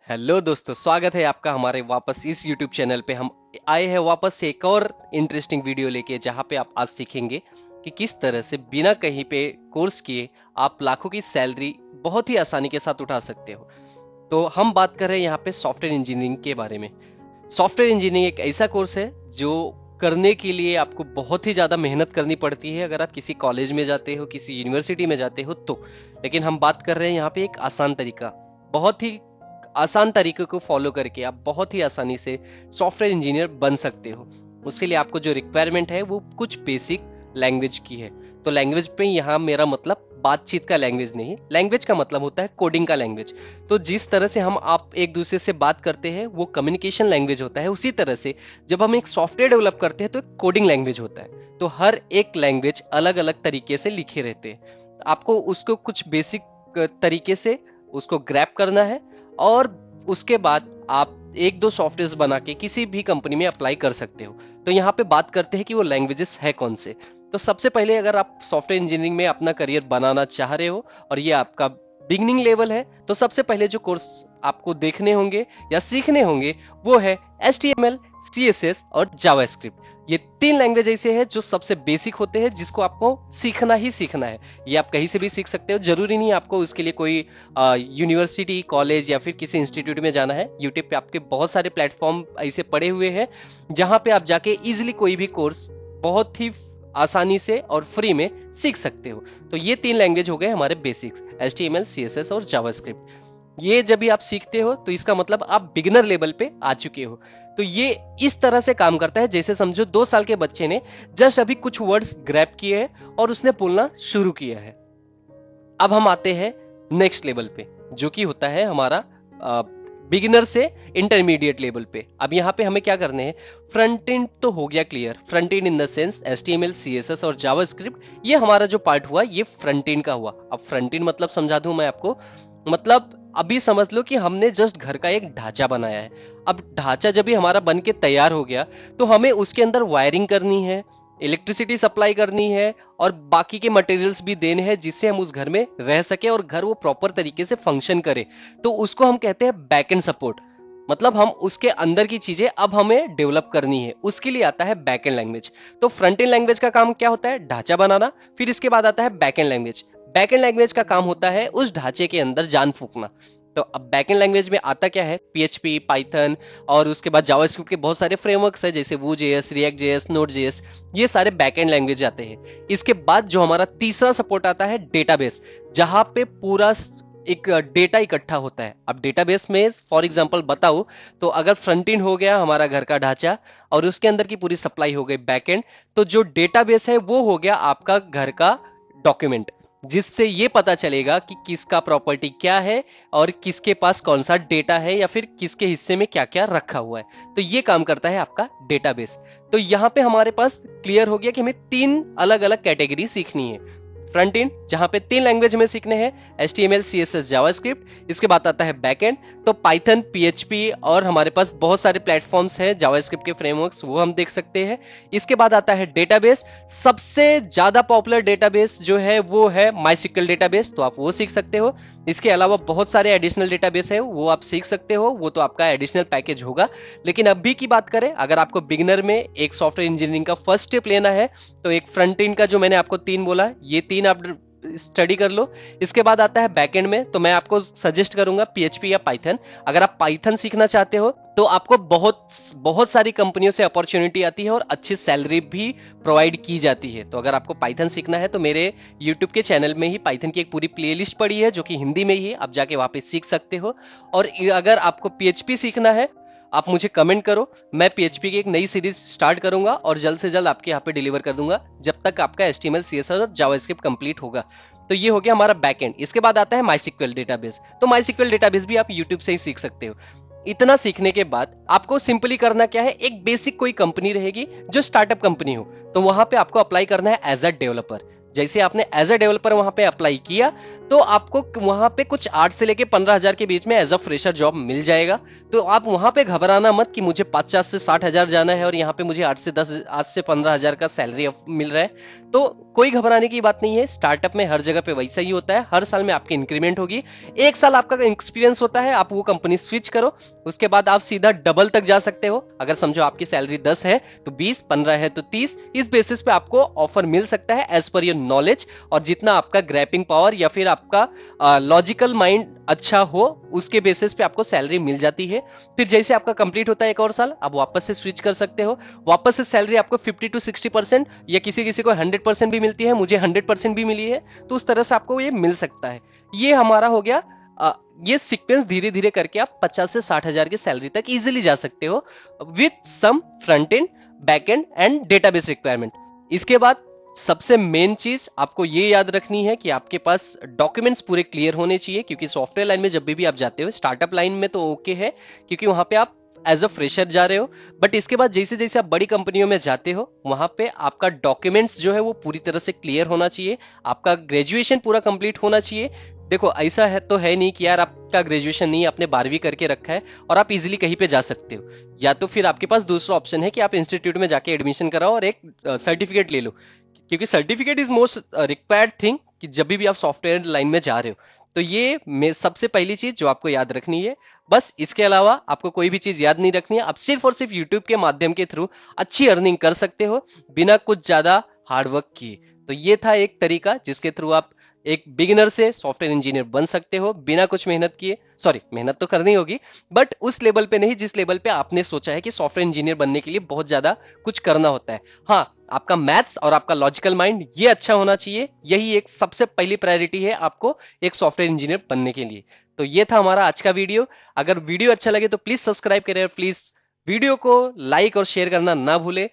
Hello दोस्तों, स्वागत है आपका हमारे वापस इस YouTube चैनल पे। हम आए हैं वापस से एक और इंटरेस्टिंग वीडियो लेके, जहाँ पे आप आज सीखेंगे कि किस तरह से बिना कहीं पे कोर्स किए आप लाखों की सैलरी बहुत ही आसानी के साथ उठा सकते हो। तो हम बात कर रहे हैं यहाँ पे सॉफ्टवेयर इंजीनियरिंग के बारे में। सॉफ्टवेयर इंजीनियरिंग एक ऐसा कोर्स है जो करने के लिए आपको बहुत ही ज़्यादा मेहनत करनी पड़ती है अगर आप किसी कॉलेज में जाते हो, किसी यूनिवर्सिटी में जाते हो तो। लेकिन हम बात कर रहे हैं यहाँ पे एक आसान तरीका, बहुत ही आसान तरीके को फॉलो करके आप बहुत ही आसानी से सॉफ्टवेयर इंजीनियर बन सकते हो। उसके लिए आपको जो रिक्वायरमेंट है वो कुछ बेसिक लैंग्वेज की है। तो लैंग्वेज पे यहाँ मेरा मतलब बातचीत का लैंग्वेज नहीं, लैंग्वेज का मतलब होता है कोडिंग का लैंग्वेज। तो जिस तरह से हम आप एक दूसरे से बात करते हैं वो कम्युनिकेशन लैंग्वेज होता है, उसी तरह से जब हम एक सॉफ्टवेयर डेवलप करते हैं तो एक कोडिंग लैंग्वेज होता है। तो हर एक लैंग्वेज अलग अलग तरीके से लिखे रहते हैं, आपको उसको कुछ बेसिक तरीके से उसको ग्रैप करना है और उसके बाद आप एक दो सॉफ्टवेयर बना के किसी भी कंपनी में अप्लाई कर सकते हो। तो यहाँ पे बात करते हैं कि वो लैंग्वेजेस है कौन से। तो सबसे पहले अगर आप सॉफ्टवेयर इंजीनियरिंग में अपना करियर बनाना चाह रहे हो और ये आपका बिगनिंग लेवल है, तो सबसे पहले जो कोर्स आपको देखने होंगे या सीखने होंगे वो है HTML, CSS और जावास्क्रिप्ट। ये तीन लैंग्वेज ऐसे हैं जो सबसे बेसिक होते हैं, जिसको आपको सीखना ही सीखना है। ये आप कहीं से भी सीख सकते हो, जरूरी नहीं आपको उसके लिए कोई यूनिवर्सिटी, कॉलेज या फिर किसी इंस्टीट्यूट में जाना है। यूट्यूब पे आपके बहुत सारे प्लेटफॉर्म ऐसे पड़े हुए हैं जहां पे आप जाके इजिली कोई भी कोर्स बहुत ही आसानी से और फ्री में सीख सकते हो। तो ये तीन लैंग्वेज हो गए हमारे बेसिक्स, HTML, CSS और जावास्क्रिप्ट। ये जब भी आप सीखते हो तो इसका मतलब आप बिगिनर लेवल पे आ चुके हो। तो ये इस तरह से काम करता है, जैसे समझो 2 साल के बच्चे ने जस्ट अभी कुछ वर्ड्स ग्रैब किए हैं और उसने बोलना शुरू किया है। अब हम आते हैं नेक्स्ट लेवल पे, जो कि होता है हमारा बिगिनर से इंटरमीडिएट लेवल पे। अब यहाँ पे हमें क्या करने हैं, फ्रंट एंड तो हो गया clear, front and in the sense HTML, CSS और जावास्क्रिप्ट, ये हमारा जो पार्ट हुआ ये फ्रंट एंड का हुआ। अब फ्रंट एंड मतलब समझा दूं मैं आपको, मतलब अभी समझ लो कि हमने जस्ट घर का एक ढांचा बनाया है। अब ढांचा जब भी हमारा बन के तैयार हो गया तो हमें उसके अंदर वायरिंग करनी है, इलेक्ट्रिसिटी सप्लाई करनी है और बाकी के मटेरियल्स भी देने हैं, जिससे हम उस घर में रह सके और घर वो प्रॉपर तरीके से फंक्शन करे। तो उसको हम कहते हैं बैक एंड सपोर्ट। मतलब हम उसके अंदर की चीजें अब हमें डेवलप करनी है, उसके लिए आता है बैक एंड लैंग्वेज। तो फ्रंट एंड लैंग्वेज का काम क्या होता है, ढांचा बनाना। फिर इसके बाद आता है back and language. Back and language का काम होता है उस ढांचे के अंदर जान फूकना। तो अब बैक एंड लैंग्वेज में आता क्या है, PHP, पाइथन और उसके बाद जावास्क्रिप्ट के बहुत सारे फ्रेमवर्क्स है, जैसे Vue.js, React.js, Node.js। ये सारे बैक एंड लैंग्वेज आते हैं। इसके बाद जो हमारा तीसरा सपोर्ट आता है डेटाबेस, जहां पे पूरा एक डेटा इकट्ठा होता है। अब डेटाबेस में फॉर एग्जांपल बताओ तो अगर फ्रंट एंड हो गया हमारा घर का ढांचा और उसके अंदर की पूरी सप्लाई हो गई बैक एंड, तो जो डेटाबेस है वो हो गया आपका घर का डॉक्यूमेंट, जिससे ये पता चलेगा कि किसका प्रॉपर्टी क्या है और किसके पास कौन सा डेटा है या फिर किसके हिस्से में क्या क्या रखा हुआ है। तो ये काम करता है आपका डेटाबेस। तो यहां पे हमारे पास क्लियर हो गया कि हमें तीन अलग अलग कैटेगरी सीखनी है। फ्रंट एंड जहां पे तीन लैंग्वेज में सीखने हैं, HTML, CSS, जावास्क्रिप्ट। इसके बाद आता है बैक एंड, तो पाइथन, PHP और हमारे पास बहुत सारे प्लेटफॉर्म्स हैं जावास्क्रिप्ट के फ्रेमवर्क्स, वो हम देख सकते हैं। इसके बाद आता है डेटाबेस। सबसे ज्यादा पॉपुलर डेटाबेस जो है वो है MySQL डेटाबेस, तो आप वो सीख सकते हो। इसके अलावा बहुत सारे एडिशनल डेटाबेस है, वो आप सीख सकते हो, वो तो आपका एडिशनल पैकेज होगा। लेकिन अभी की बात करें, अगर आपको बिगिनर में एक सॉफ्टवेयर इंजीनियरिंग का फर्स्ट स्टेप लेना है, तो एक फ्रंट एंड का जो मैंने आपको तीन बोला, ये तीन आप स्टडी कर लो। इसके बाद आता है बैकएंड में, तो मैं आपको सजेस्ट करूंगा PHP या पाइथन। अगर आप पाइथन सीखना चाहते हो तो आपको बहुत बहुत सारी कंपनियों से अपॉर्चुनिटी आती है और अच्छी सैलरी भी प्रोवाइड की जाती है। तो अगर आपको पाइथन सीखना है तो मेरे यूट्यूब के चैनल में ही पाइथन की एक पूरी प्लेलिस्ट पड़ी है, जो कि हिंदी में ही है, आप जाके वहां पे सीख सकते हो। और अगर आपको PHP सीखना है, आप मुझे कमेंट करो, मैं PHP की एक नई सीरीज स्टार्ट करूंगा और जल्द से जल्द आपके यहाँ पे डिलीवर कर दूंगा, जब तक आपका HTML, CSS और जावास्क्रिप्ट कंप्लीट होगा। तो ये हो गया हमारा बैकएंड। इसके बाद आता है MySQL डेटाबेस। तो MySQL डेटाबेस भी आप यूट्यूब से ही सीख सकते हो। इतना सीखने के बाद आपको सिंपली करना क्या है, एक बेसिक कोई कंपनी रहेगी जो स्टार्टअप कंपनी हो, तो वहां पे आपको अप्लाई करना है एज अ डेवलपर। जैसे आपने एज अ डेवलपर वहां पे अप्लाई किया, तो आपको वहां पे कुछ 8 से लेके 15,000 के बीच में एज अ फ्रेशर जॉब मिल जाएगा। तो आप वहां पे घबराना मत कि मुझे 50 से 60,000 जाना है और यहाँ पे मुझे 8 से 15,000 का सैलरी मिल रहा है। तो कोई घबराने की बात नहीं है, स्टार्टअप में हर जगह पे वैसा ही होता है। हर साल में आपकी इंक्रीमेंट होगी। 1 साल आपका एक्सपीरियंस होता है, आप वो कंपनी स्विच करो, उसके बाद आप सीधा डबल तक जा सकते हो। अगर समझो आपकी सैलरी 10 है तो 20, 15 है तो 30, इस बेसिस पे आपको ऑफर मिल सकता है एज पर योर नॉलेज, और जितना आपका ग्रैपिंग पावर या फिर आपका लॉजिकल माइंड अच्छा हो उसके बेसिस पे आपको सैलरी मिल जाती है। फिर जैसे आपका कंप्लीट होता है 1 और साल, आप वापस से स्विच कर सकते हो। वापस से सैलरी आपको 50 to 60% या किसी किसी को 100% भी मिलती है, मुझे 100% भी मिली है, तो उस तरह से आपको ये मिल सकता है। ये हमारा हो गया। ये सीक्वेंस धीरे धीरे करके आप 50 से 60,000 की सैलरी तक इजीली जा सकते हो with some front end, back end and database requirement. इसके बाद सबसे मेन चीज आपको ये याद रखनी है कि आपके पास डॉक्यूमेंट्स पूरे क्लियर होने चाहिए, क्योंकि सॉफ्टवेयर लाइन में जब भी आप जाते हो, स्टार्टअप लाइन में तो ओके है क्योंकि वहां पे आप एज अ फ्रेशर जा रहे हो, बट इसके बाद जैसे जैसे आप बड़ी कंपनियों में जाते हो वहां पे आपका डॉक्यूमेंट्स जो है वो पूरी तरह से क्लियर होना चाहिए। आपका ग्रेजुएशन पूरा कंप्लीट होना चाहिए। देखो ऐसा है तो है नहीं कि यार आपका ग्रेजुएशन नहीं है, आपने 12वीं करके रखा है और आप इजीली कहीं पे जा सकते हो। या तो फिर आपके पास दूसरा ऑप्शन है कि आप इंस्टीट्यूट में जाके एडमिशन कराओ और एक सर्टिफिकेट ले लो, क्योंकि certificate is most required thing कि जब भी आप सॉफ्टवेयर लाइन में जा रहे हो। तो ये सबसे पहली चीज जो आपको याद रखनी है। बस इसके अलावा आपको कोई भी चीज याद नहीं रखनी है। आप सिर्फ और सिर्फ यूट्यूब के माध्यम के थ्रू अच्छी अर्निंग कर सकते हो बिना कुछ ज्यादा हार्डवर्क किए। तो ये था एक तरीका जिसके थ्रू आप एक बिगिनर से सॉफ्टवेयर इंजीनियर बन सकते हो बिना कुछ मेहनत किए। सॉरी, मेहनत तो करनी होगी बट उस लेवल पे नहीं जिस लेवल पे आपने सोचा है कि सॉफ्टवेयर इंजीनियर बनने के लिए बहुत ज्यादा कुछ करना होता है। हाँ, आपका मैथ्स और आपका लॉजिकल माइंड ये अच्छा होना चाहिए। यही एक सबसे पहली प्रायोरिटी है आपको एक सॉफ्टवेयर इंजीनियर बनने के लिए। तो ये था हमारा आज का वीडियो। अगर वीडियो अच्छा लगे तो प्लीज सब्सक्राइब करें और प्लीज वीडियो को लाइक और शेयर करना ना भूले।